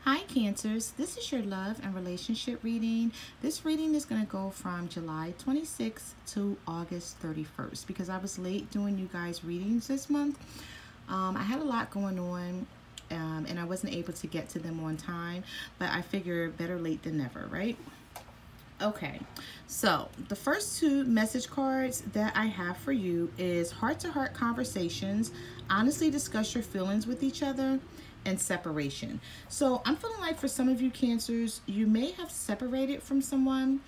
Hi Cancers, this is your love and relationship reading. This reading is going to go from July 26th to August 31st because I was late doing you guys readings this month. I had a lot going on and I wasn't able to get to them on time, but I figure better late than never, right? Okay, so the first two message cards that I have for you is heart-to-heart conversations, honestly discuss your feelings with each other, and separation. So I'm feeling like for some of you Cancers, you may have separated from someone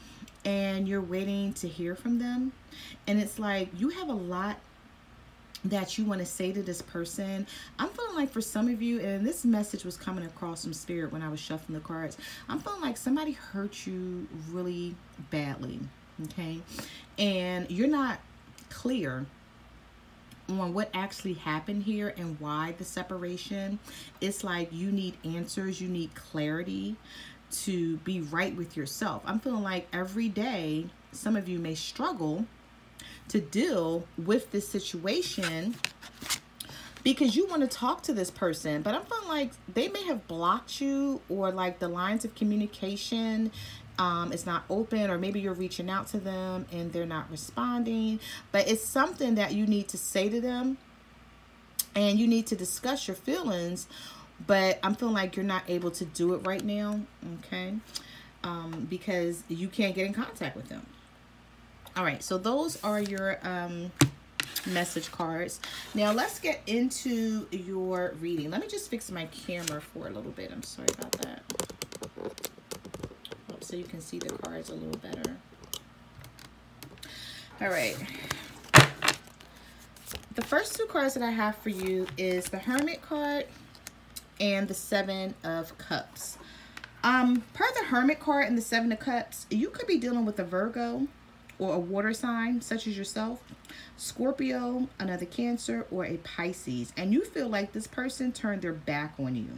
and you're waiting to hear from them. And it's like you have a lot that you want to say to this person. I'm feeling like for some of you, and this message was coming across from spirit when I was shuffling the cards, I'm feeling like somebody hurt you really badly, okay? And you're not clear on what actually happened here and why the separation. It's like you need answers, you need clarity to be right with yourself. I'm feeling like every day some of you may struggle to deal with this situation because you want to talk to this person, but I'm feeling like they may have blocked you, or like the lines of communication it's not open, or maybe you're reaching out to them and they're not responding, but it's something that you need to say to them and you need to discuss your feelings, but I'm feeling like you're not able to do it right now, okay? Because you can't get in contact with them. All right, so those are your message cards. Now let's get into your reading. Let me just fix my camera for a little bit. I'm sorry about that. So you can see the cards a little better. All right. The first two cards that I have for you is the Hermit card and the Seven of Cups. Per the Hermit card and the Seven of Cups, you could be dealing with a Virgo or a water sign such as yourself, Scorpio, another Cancer, or a Pisces, and you feel like this person turned their back on you,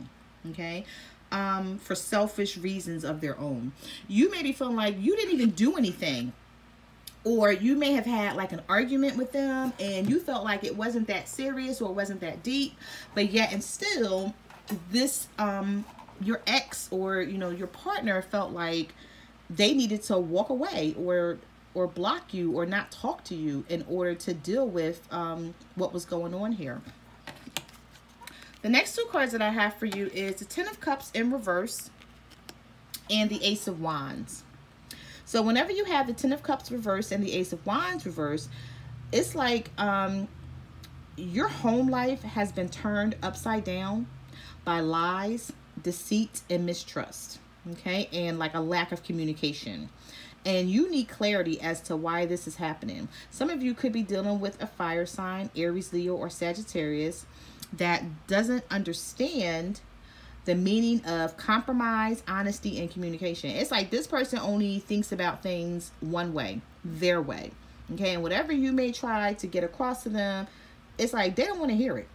okay? For selfish reasons of their own. You may be feeling like you didn't even do anything, or you may have had like an argument with them and you felt like it wasn't that serious or it wasn't that deep, but yet and still this your ex or your partner felt like they needed to walk away or block you or not talk to you in order to deal with what was going on here. The next two cards that I have for you is the Ten of Cups in reverse and the Ace of Wands. So whenever you have the Ten of Cups reverse and the Ace of Wands reverse, it's like your home life has been turned upside down by lies, deceit, and mistrust, okay? And like a lack of communication. And you need clarity as to why this is happening. Some of you could be dealing with a fire sign, Aries, Leo, or Sagittarius, that doesn't understand the meaning of compromise, honesty, and communication. It's like this person only thinks about things one way, their way, okay? And whatever you may try to get across to them, it's like they don't want to hear it,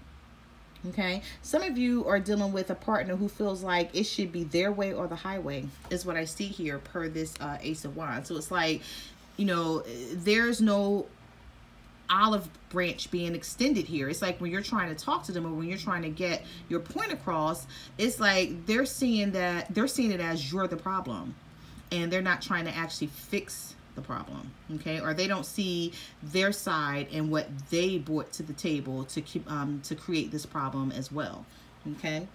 okay? Some of you are dealing with a partner who feels like it should be their way or the highway, is what I see here per this Ace of Wands. So it's like, there's no olive branch being extended here. It's like when you're trying to talk to them or when you're trying to get your point across, it's like they're seeing it as you're the problem and they're not trying to actually fix the problem, okay? Or they don't see their side and what they brought to the table to create this problem as well, okay?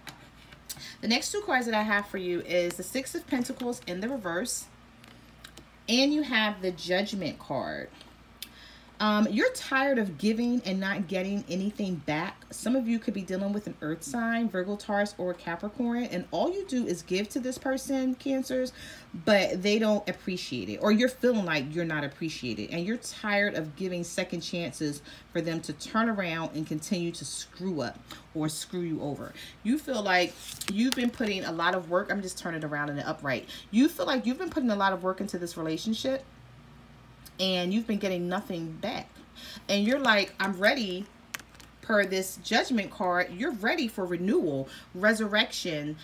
The next two cards that I have for you is the Six of Pentacles in the reverse, and you have the Judgment card. You're tired of giving and not getting anything back. Some of you could be dealing with an earth sign, Virgo, Taurus, or Capricorn, and all you do is give to this person, Cancers, but they don't appreciate it, or you're feeling like you're not appreciated, and you're tired of giving second chances for them to turn around and continue to screw up or screw you over. You feel like you've been putting a lot of work. I'm just turning it around in the upright. You feel like you've been putting a lot of work into this relationship, and you've been getting nothing back. And you're like, I'm ready, per this Judgment card, you're ready for renewal, resurrection,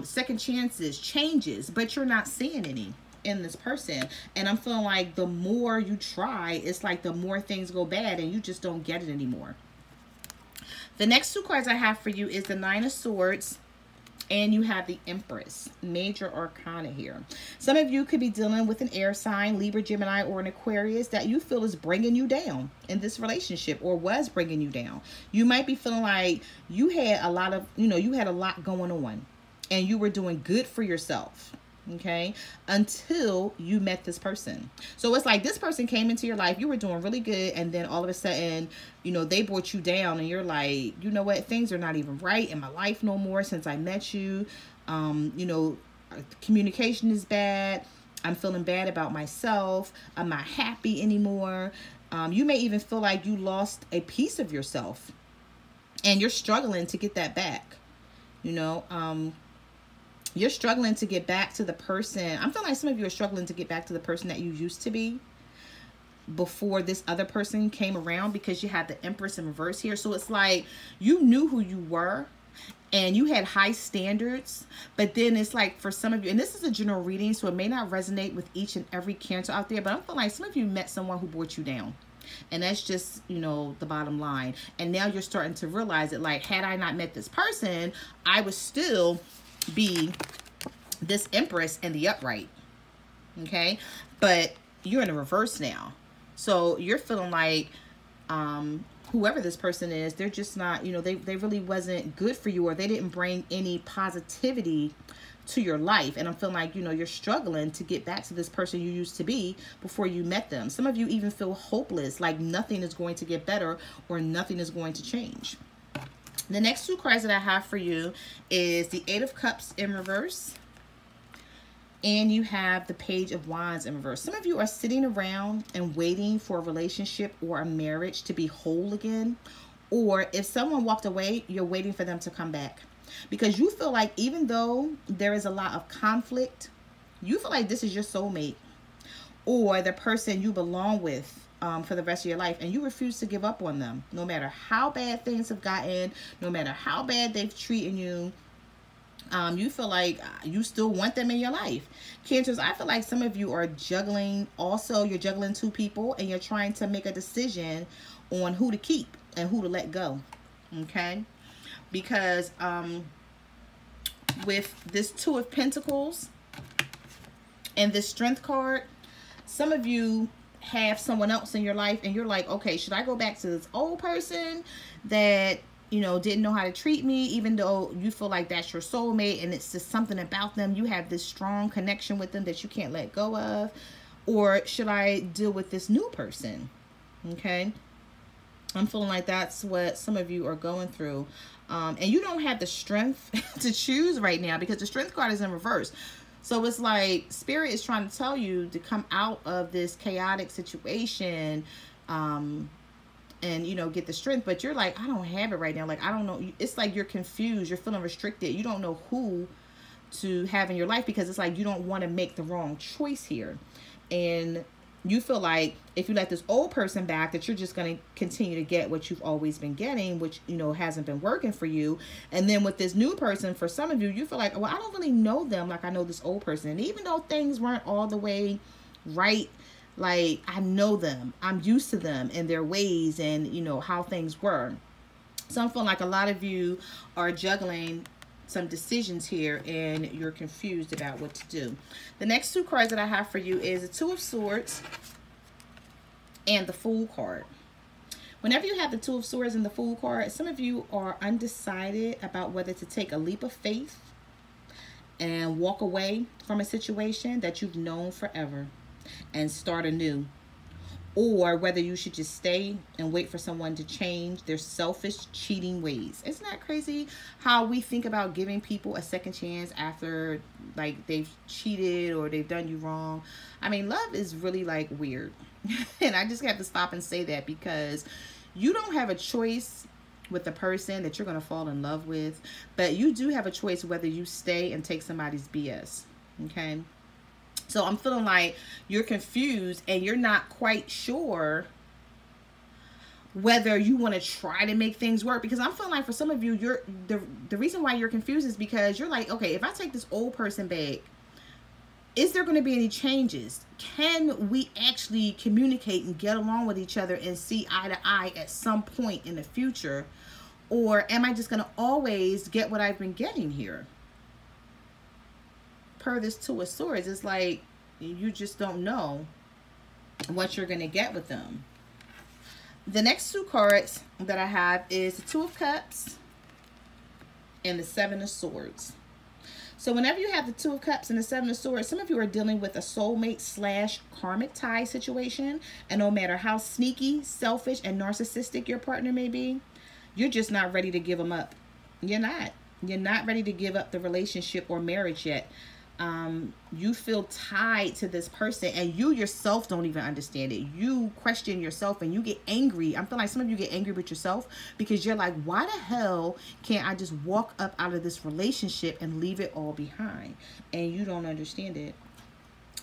second chances, changes, but you're not seeing any in this person. And I'm feeling like the more you try, it's like the more things go bad and you just don't get it anymore. The next two cards I have for you is the Nine of Swords And you have the Empress, major arcana here. Some of you could be dealing with an air sign, Libra, Gemini, or an Aquarius that you feel is bringing you down in this relationship, or was bringing you down. You might be feeling like you had a lot of, you had a lot going on and you were doing good for yourself. Okay, until you met this person. So it's like this person came into your life, you were doing really good, and then all of a sudden, they brought you down, and you're like, you know what, things are not even right in my life no more since I met you. Communication is bad. I'm feeling bad about myself. I'm not happy anymore. You may even feel like you lost a piece of yourself, and you're struggling to get that back. You're struggling to get back to the person. I'm feeling like some of you are struggling to get back to the person that you used to be before this other person came around, because you had the Empress in reverse here. So it's like you knew who you were and you had high standards, but then it's like for some of you, and this is a general reading, so it may not resonate with each and every Cancer out there, but I'm feeling like some of you met someone who brought you down. And that's just, the bottom line. And now you're starting to realize that, like, had I not met this person, I would still be this Empress in the upright. Okay, but you're in the reverse now, so you're feeling like whoever this person is, they're just not, they really wasn't good for you, or they didn't bring any positivity to your life. And I'm feeling like, you're struggling to get back to this person you used to be before you met them. Some of you even feel hopeless, like nothing is going to get better or nothing is going to change. The next two cards that I have for you is the Eight of Cups in reverse, and you have the Page of Wands in reverse. Some of you are sitting around and waiting for a relationship or a marriage to be whole again. Or if someone walked away, you're waiting for them to come back. Because you feel like even though there is a lot of conflict, you feel like this is your soulmate or the person you belong with for the rest of your life, and you refuse to give up on them, no matter how bad things have gotten, no matter how bad they've treated you. You feel like you still want them in your life. Cancers, I feel like some of you are juggling. Also, you're juggling two people, and you're trying to make a decision on who to keep and who to let go. Okay, because with this Two of Pentacles and this Strength card, some of you have someone else in your life, and you're like, okay, should I go back to this old person that didn't know how to treat me, even though you feel like that's your soulmate and it's just something about them, you have this strong connection with them that you can't let go of? Or should I deal with this new person? Okay, I'm feeling like that's what some of you are going through, and you don't have the strength to choose right now, because the Strength card is in reverse. So it's like Spirit is trying to tell you to come out of this chaotic situation, and get the strength, but you're like, I don't have it right now. Like, I don't know. It's like you're confused. You're feeling restricted. You don't know who to have in your life, because it's like you don't want to make the wrong choice here. And you feel like if you let this old person back, that you're just going to continue to get what you've always been getting, which, hasn't been working for you. And then with this new person, for some of you, you feel like, well, I don't really know them like I know this old person. And even though things weren't all the way right, like, I know them, I'm used to them and their ways and, how things were. So I'm feeling like a lot of you are juggling some decisions here, and you're confused about what to do. The next two cards that I have for you is the Two of Swords and the Fool card. Whenever you have the Two of Swords and the Fool card, some of you are undecided about whether to take a leap of faith and walk away from a situation that you've known forever and start anew, or whether you should just stay and wait for someone to change their selfish, cheating ways. Isn't that crazy how we think about giving people a second chance after, like, they've cheated or they've done you wrong? I mean, love is really, like, weird. And I just have to stop and say that, because you don't have a choice with the person that you're going to fall in love with, but you do have a choice whether you stay and take somebody's BS. Okay? So I'm feeling like you're confused and you're not quite sure whether you want to try to make things work, because I'm feeling like for some of you, the reason why you're confused is because you're like, okay, if I take this old person back, is there going to be any changes? Can we actually communicate and get along with each other and see eye to eye at some point in the future? Or am I just going to always get what I've been getting here? per this Two of Swords, it's like you just don't know what you're going to get with them. The next two cards that I have is the Two of Cups and the Seven of Swords. So whenever you have the Two of Cups and the Seven of Swords, some of you are dealing with a soulmate / karmic tie situation. And no matter how sneaky, selfish, and narcissistic your partner may be, you're just not ready to give them up. You're not. You're not ready to give up the relationship or marriage yet. You feel tied to this person, and you yourself don't even understand it. You question yourself and you get angry. I feel like some of you get angry with yourself because you're like, why the hell can't I just walk up out of this relationship and leave it all behind? And you don't understand it.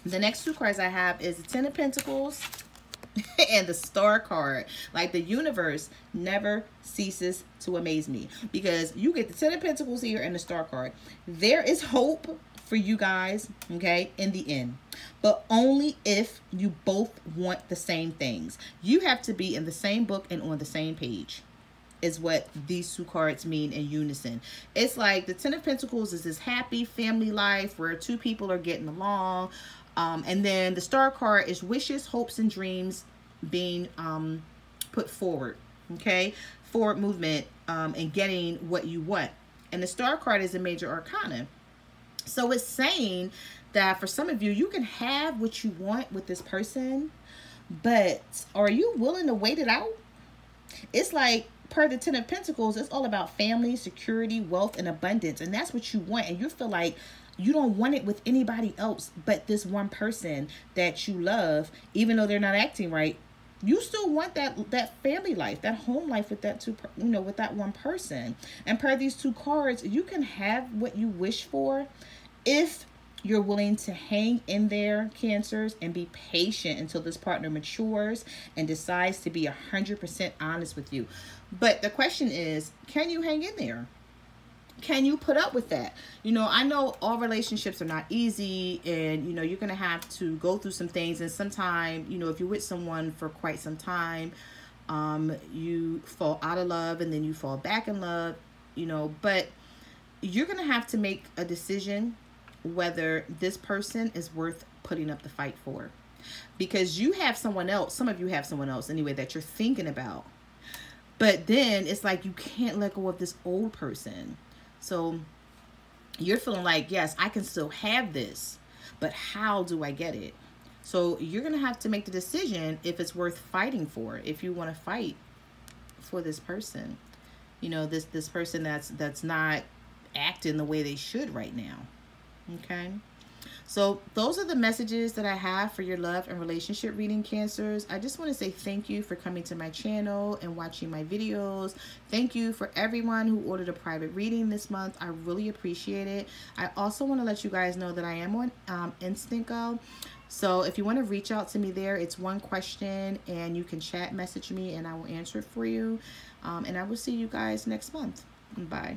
The next two cards I have is the Ten of Pentacles and the Star card. Like, the universe never ceases to amaze me, because you get the Ten of Pentacles here and the Star card. There is hope for you guys, okay, in the end, but only if you both want the same things. You have to be in the same book and on the same page, is what these two cards mean in unison. It's like the Ten of Pentacles is this happy family life where two people are getting along, and then the Star card is wishes, hopes, and dreams being put forward, okay, forward movement, and getting what you want. And the Star card is a major arcana. So it's saying that for some of you, you can have what you want with this person, but are you willing to wait it out? It's like, per the Ten of Pentacles, it's all about family, security, wealth, and abundance. And that's what you want. And you feel like you don't want it with anybody else but this one person that you love, even though they're not acting right. You still want that family life, that home life with that with that one person. And per these two cards, you can have what you wish for if you're willing to hang in there, Cancers, and be patient until this partner matures and decides to be 100% honest with you. But the question is, can you hang in there? Can you put up with that? I know all relationships are not easy, and you're gonna have to go through some things, and sometimes if you're with someone for quite some time, you fall out of love and then you fall back in love, but you're gonna have to make a decision whether this person is worth putting up the fight for, because you have someone else. Some of you have someone else anyway that you're thinking about, but then it's like you can't let go of this old person. So you're feeling like, yes, I can still have this, but how do I get it? So you're going to have to make the decision if it's worth fighting for, if you want to fight for this person, this person that's not acting the way they should right now. Okay. So those are the messages that I have for your love and relationship reading, Cancers. I just want to say thank you for coming to my channel and watching my videos. Thank you for everyone who ordered a private reading this month. I really appreciate it. I also want to let you guys know that I am on Instant Go. So if you want to reach out to me there, it's one question, and you can chat message me and I will answer it for you. And I will see you guys next month. Bye.